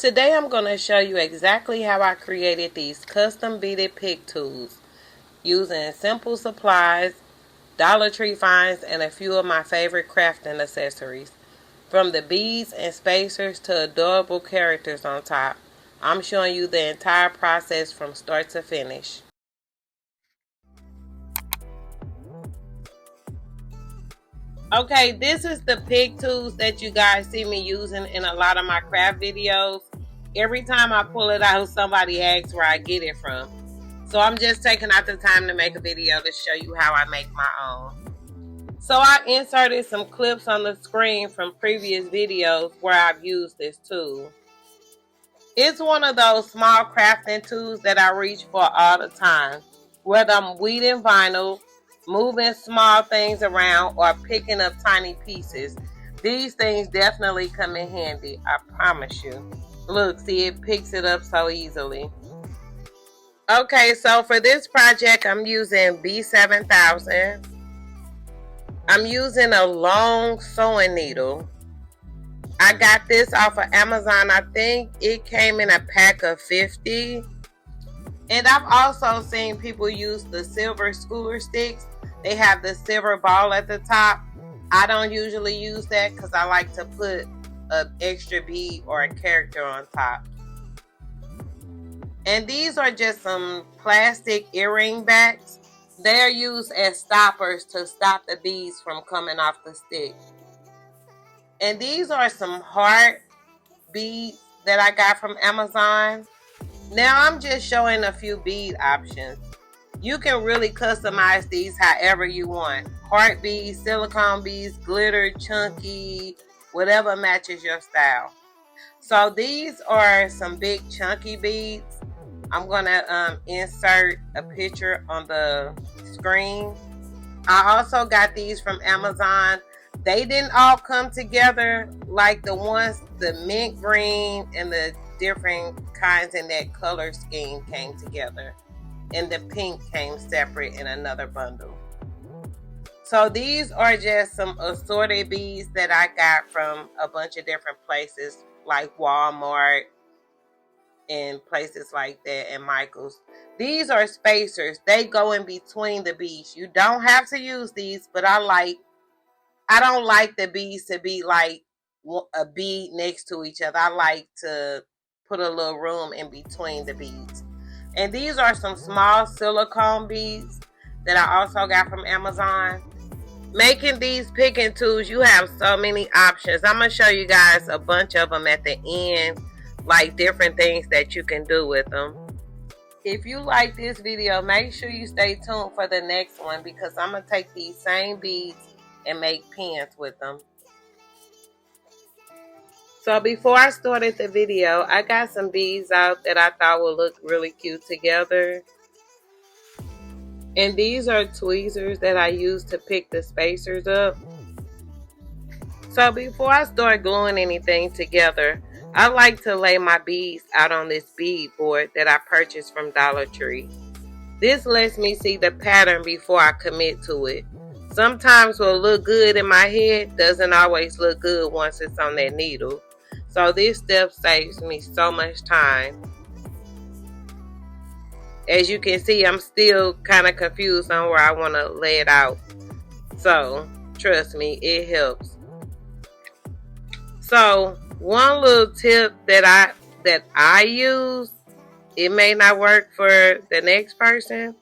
Today I'm going to show you exactly how I created these custom beaded pick tools using simple supplies, Dollar Tree finds, and a few of my favorite crafting accessories. From the beads and spacers to adorable characters on top, I'm showing you the entire process from start to finish. Okay, this is the pick tools that you guys see me using in a lot of my craft videos. Every time I pull it out, somebody asks where I get it from. So I'm just taking out the time to make a video to show you how I make my own. So I inserted some clips on the screen from previous videos where I've used this tool. It's one of those small crafting tools that I reach for all the time. Whether I'm weeding vinyl, moving small things around, or picking up tiny pieces, these things definitely come in handy, I promise you. Look, see, it picks it up so easily. Okay, so for this project, I'm using B7000. I'm using a long sewing needle. I got this off of Amazon. I think it came in a pack of 50. And I've also seen people use the silver skewer sticks. They have the silver ball at the top. I don't usually use that because I like to put an extra bead or a character on top. And these are just some plastic earring backs. They're used as stoppers to stop the beads from coming off the stick. And these are some heart beads that I got from Amazon. Now I'm just showing a few bead options. You can really customize these however you want. Heart beads, silicone beads, glitter, chunky, whatever matches your style. So these are some big chunky beads. I'm going to insert a picture on the screen. I also got these from Amazon. They didn't all come together like the ones, the mint green and the different kinds in that color scheme came together. And the pink came separate in another bundle. So these are just some assorted beads that I got from a bunch of different places like Walmart and places like that, and Michael's. These are spacers. They go in between the beads. You don't have to use these, but I don't like the beads to be like a bead next to each other. I like to put a little room in between the beads. And these are some small silicone beads that I also got from Amazon. Making these picking tools, you have so many options. I'm going to show you guys a bunch of them at the end, like different things that you can do with them. If you like this video, make sure you stay tuned for the next one because I'm going to take these same beads and make pins with them. So before I started the video, I got some beads out that I thought would look really cute together. And these are tweezers that I use to pick the spacers up. So before I start gluing anything together, I like to lay my beads out on this bead board that I purchased from Dollar Tree. This lets me see the pattern before I commit to it. Sometimes what will look good in my head doesn't always look good once it's on that needle. So this step saves me so much time. As you can see, I'm still kind of confused on where I want to lay it out. So trust me, it helps. So one little tip that I use, it may not work for the next person,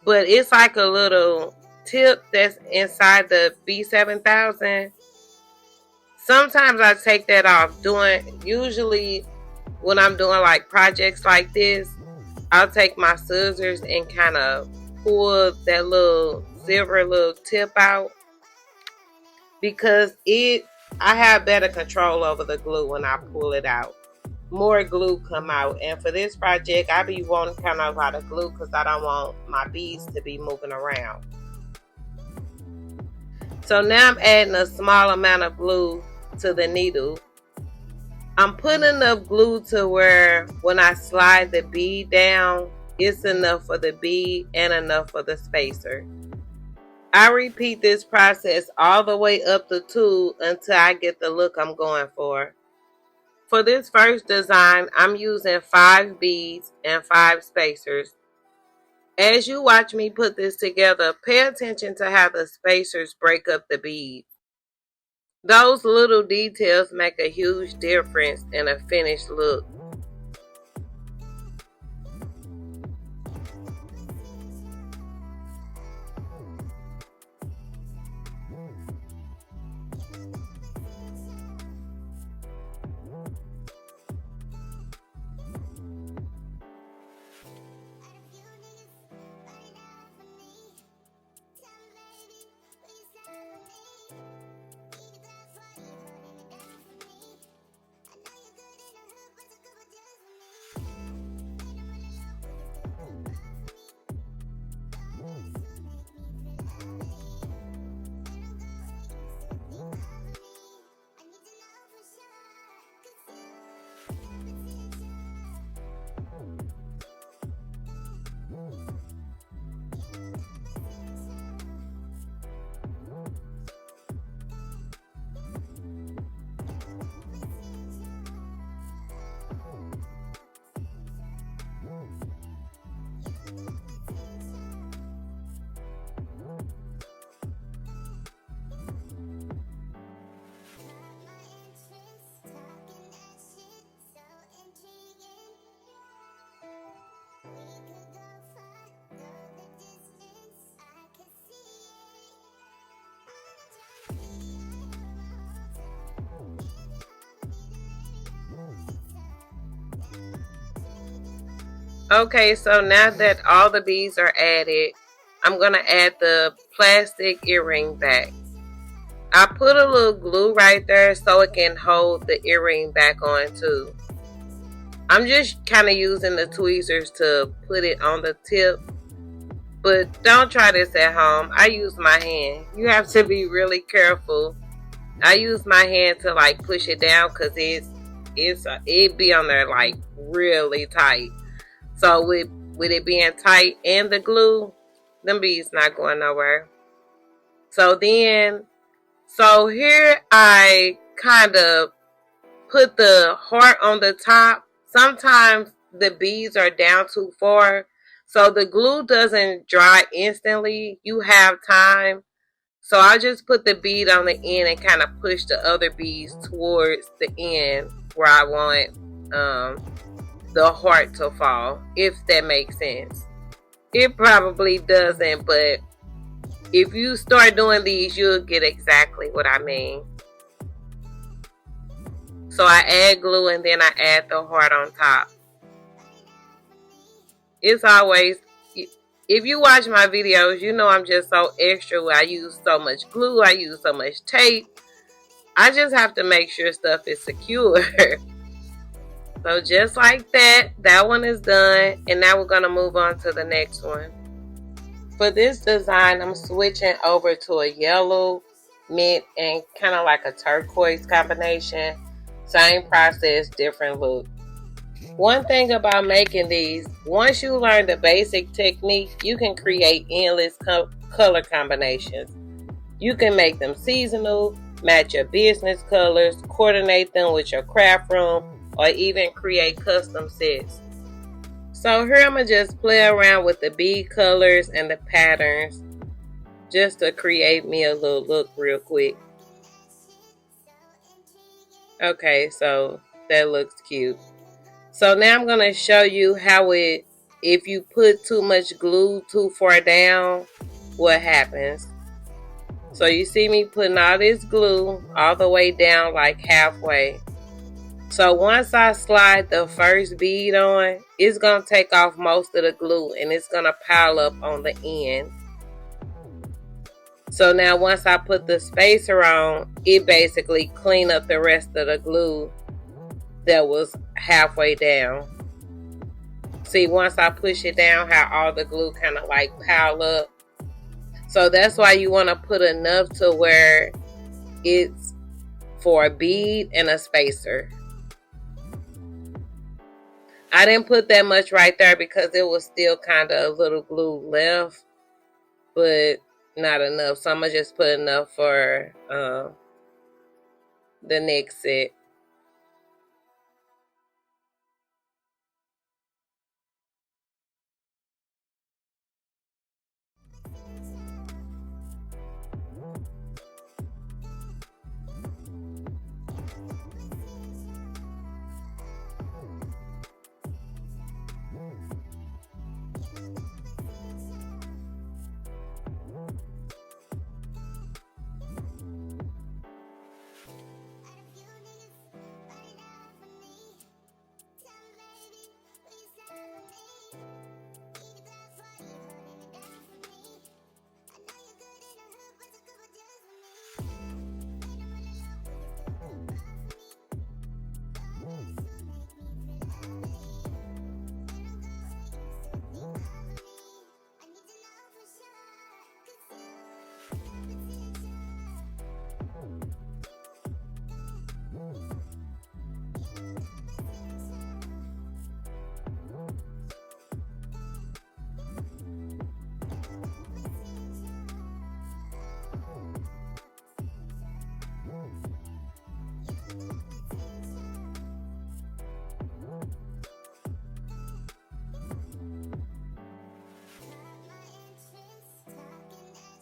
but it's like a little tip that's inside the B7000. Sometimes I take that off usually when I'm doing like projects like this, I'll take my scissors and kind of pull that little silver little tip out because I have better control over the glue when I pull it out. More glue come out, and for this project I be wanting kind of a lot of glue because I don't want my beads to be moving around. So now I'm adding a small amount of glue to the needle. I'm putting enough glue to where when I slide the bead down, it's enough for the bead and enough for the spacer. I repeat this process all the way up the tool until I get the look I'm going for. For this first design, I'm using 5 beads and 5 spacers. As you watch me put this together, pay attention to how the spacers break up the beads. Those little details make a huge difference in a finished look. Okay, so now that all the beads are added, I'm going to add the plastic earring back. I put a little glue right there so it can hold the earring back on too. I'm just kind of using the tweezers to put it on the tip, but don't try this at home. I use my hand. You have to be really careful. I use my hand to like push it down because it be on there like really tight. So with it being tight and the glue, them beads not going nowhere. So here I kind of put the heart on the top. Sometimes the beads are down too far, so the glue doesn't dry instantly. You have time. So I just put the bead on the end and kind of push the other beads towards the end where I want the heart to fall, if that makes sense. It probably doesn't, but if you start doing these, you'll get exactly what I mean. So I add glue and then I add the heart on top. It's always, if you watch my videos, you know I'm just so extra where I use so much glue, I use so much tape. I just have to make sure stuff is secure. So just like that, that one is done. And now we're going to move on to the next one. For this design, I'm switching over to a yellow, mint, and kind of like a turquoise combination. Same process, different look. One thing about making these, once you learn the basic technique, you can create endless color combinations. You can make them seasonal, match your business colors, coordinate them with your craft room, or even create custom sets. So here I'm going to just play around with the bead colors and the patterns just to create me a little look real quick. Okay, so that looks cute. So now I'm going to show you how if you put too much glue too far down, what happens. So you see me putting all this glue all the way down like halfway. So once I slide the first bead on, it's going to take off most of the glue and it's going to pile up on the end. So now once I put the spacer on, it basically cleaned up the rest of the glue that was halfway down. See, once I push it down, how all the glue kind of like pile up. So that's why you want to put enough to where it's for a bead and a spacer. I didn't put that much right there because it was still kind of a little glue left, but not enough. So I'm going to just put enough for the next set.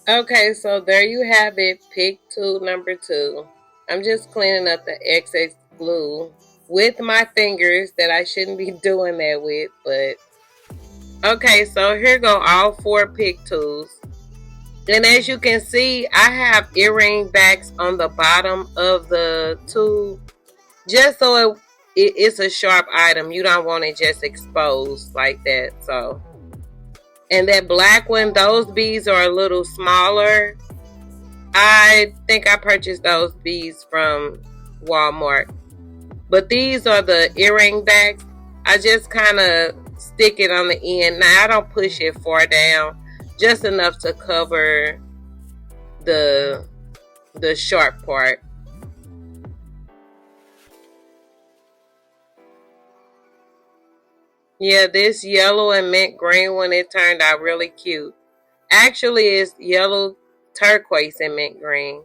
Okay, so there you have it, pick tool number 2. I'm just cleaning up the excess glue with my fingers that I shouldn't be doing that with, but okay, so here go all 4 pick tools. And as you can see, I have earring backs on the bottom of the tool just so it's a sharp item. You don't want it just exposed like that. So, and that black one, those beads are a little smaller. I think I purchased those beads from Walmart. But these are the earring backs. I just kind of stick it on the end. Now I don't push it far down, just enough to cover the sharp part. Yeah, this yellow and mint green one, it turned out really cute. Actually, it's yellow, turquoise, and mint green.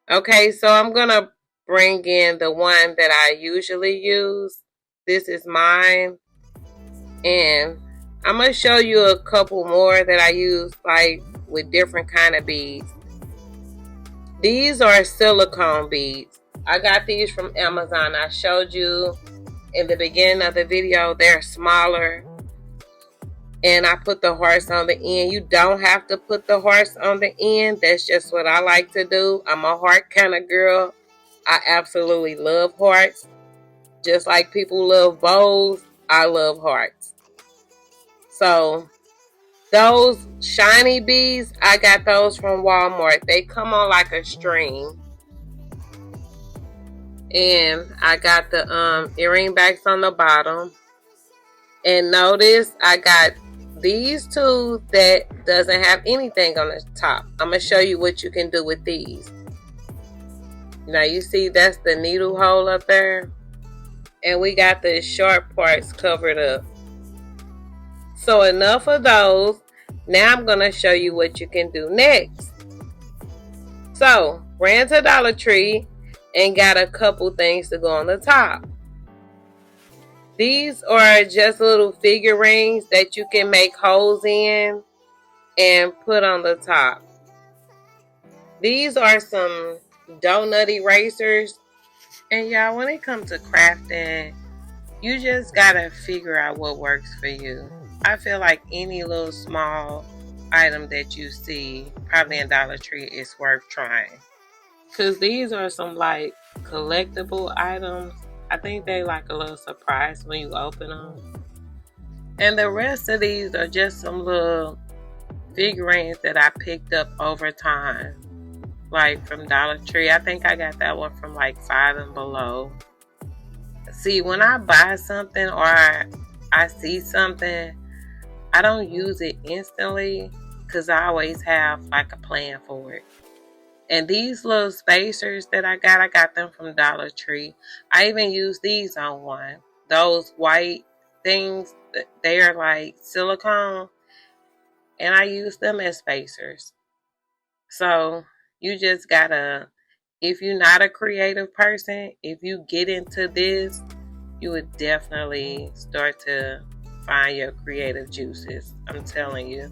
Okay, so I'm going to bring in the one that I usually use. This is mine. And I'm going to show you a couple more that I use like with different kind of beads. These are silicone beads. I got these from Amazon. I showed you in the beginning of the video. They're smaller. And I put the hearts on the end. You don't have to put the hearts on the end. That's just what I like to do. I'm a heart kind of girl. I absolutely love hearts. Just like people love bows, I love hearts. So those shiny beads, I got those from Walmart. They come on like a string. And I got the earring backs on the bottom. And notice I got these two that doesn't have anything on the top. I'm going to show you what you can do with these. Now you see that's the needle hole up there. And we got the sharp parts covered up. So enough of those. Now I'm going to show you what you can do next. So ran to Dollar Tree and got a couple things to go on the top. These are just little figurines that you can make holes in and put on the top. These are some donut erasers. And y'all, when it comes to crafting, you just gotta figure out what works for you. I feel like any little small item that you see, probably in Dollar Tree, is worth trying. Because these are some like collectible items. I think they like a little surprise when you open them. And the rest of these are just some little figurines that I picked up over time. Like from Dollar Tree. I think I got that one from like Five and Below. See, when I buy something or I see something, I don't use it instantly because I always have like a plan for it. And these little spacers that I got them from Dollar Tree. I even use these on one. Those white things, they are like silicone. And I use them as spacers. So you just gotta, if you're not a creative person, if you get into this, you would definitely start to find your creative juices. I'm telling you.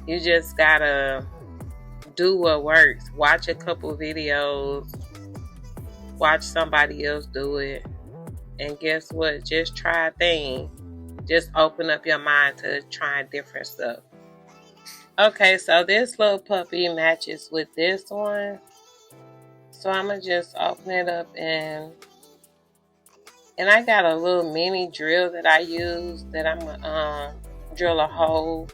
You just gotta do what works. Watch a couple videos. Watch somebody else do it. And guess what? Just try a thing. Just open up your mind to trying different stuff. Okay, so this little puppy matches with this one. So I'm going to just open it up and I got a little mini drill that I use that I'm going to drill a hole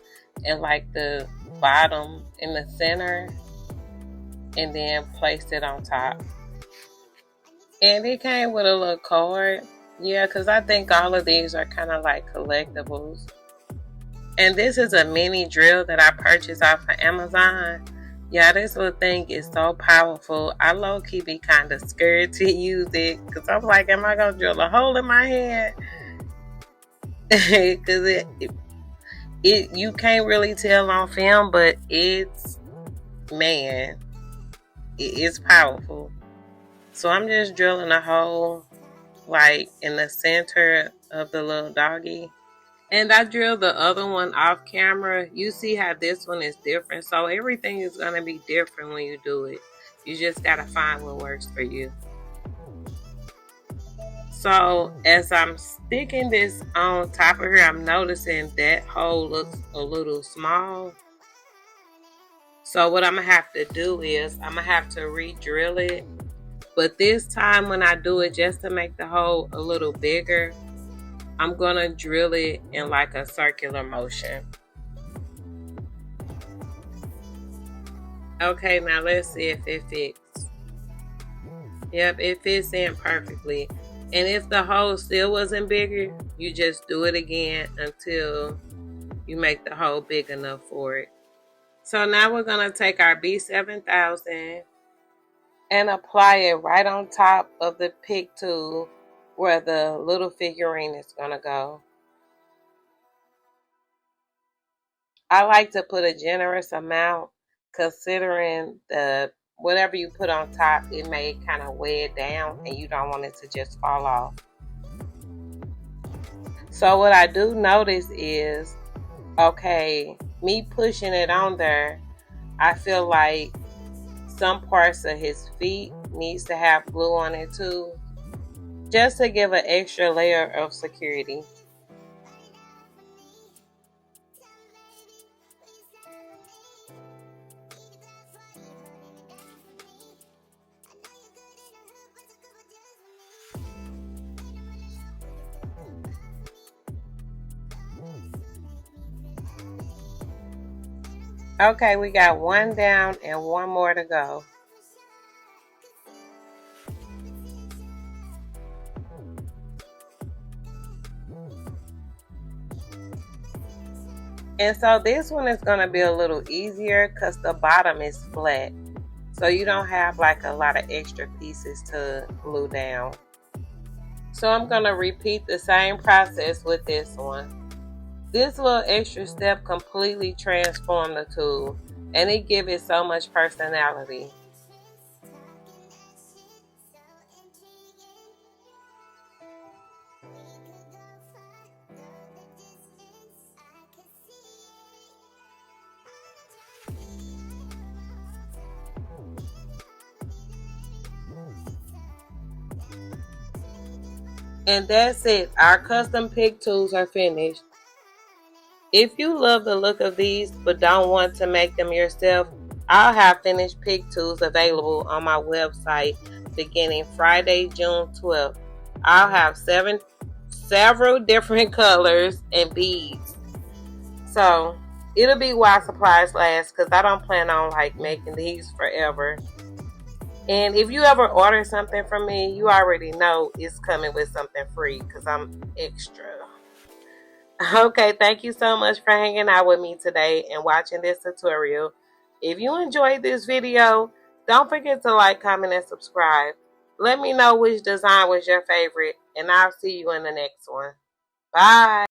in like the bottom in the center and then place it on top. And it came with a little card. Yeah, because I think all of these are kind of like collectibles. And this is a mini drill that I purchased off of Amazon. Yeah, this little thing is so powerful. I low-key be kind of scared to use it. Because I'm like, am I going to drill a hole in my hand? Because you can't really tell on film, but it's, man, it's powerful. So I'm just drilling a hole like in the center of the little doggy. And I drilled the other one off camera. You see how this one is different. So everything is going to be different when you do it. You just got to find what works for you. So as I'm sticking this on top of here, I'm noticing that hole looks a little small. So what I'm going to have to do is I'm going to have to re-drill it. But this time when I do it, just to make the hole a little bigger, I'm going to drill it in like a circular motion. Okay, now let's see if it fits. Yep, it fits in perfectly. And if the hole still wasn't bigger, you just do it again until you make the hole big enough for it. So now we're going to take our B7000 and apply it right on top of the pick tool where the little figurine is going to go. I like to put a generous amount, considering the whatever you put on top, it may kind of weigh it down and you don't want it to just fall off. So what I do notice is, okay, me pushing it on there, I feel like some parts of his feet needs to have glue on it too, just to give an extra layer of security. Okay, we got one down and one more to go. And so this one is going to be a little easier because the bottom is flat. So you don't have like a lot of extra pieces to glue down. So I'm going to repeat the same process with this one. This little extra step completely transformed the tool and it gives it so much personality. And that's it. Our custom pick tools are finished. If you love the look of these but don't want to make them yourself, I'll have finished pick tools available on my website beginning Friday, June 12th. I'll have several different colors and beads. So it'll be while supplies last because I don't plan on like making these forever. And if you ever order something from me, you already know it's coming with something free because I'm extra. Okay, thank you so much for hanging out with me today and watching this tutorial. If you enjoyed this video, don't forget to like, comment, and subscribe. Let me know which design was your favorite, and I'll see you in the next one. Bye.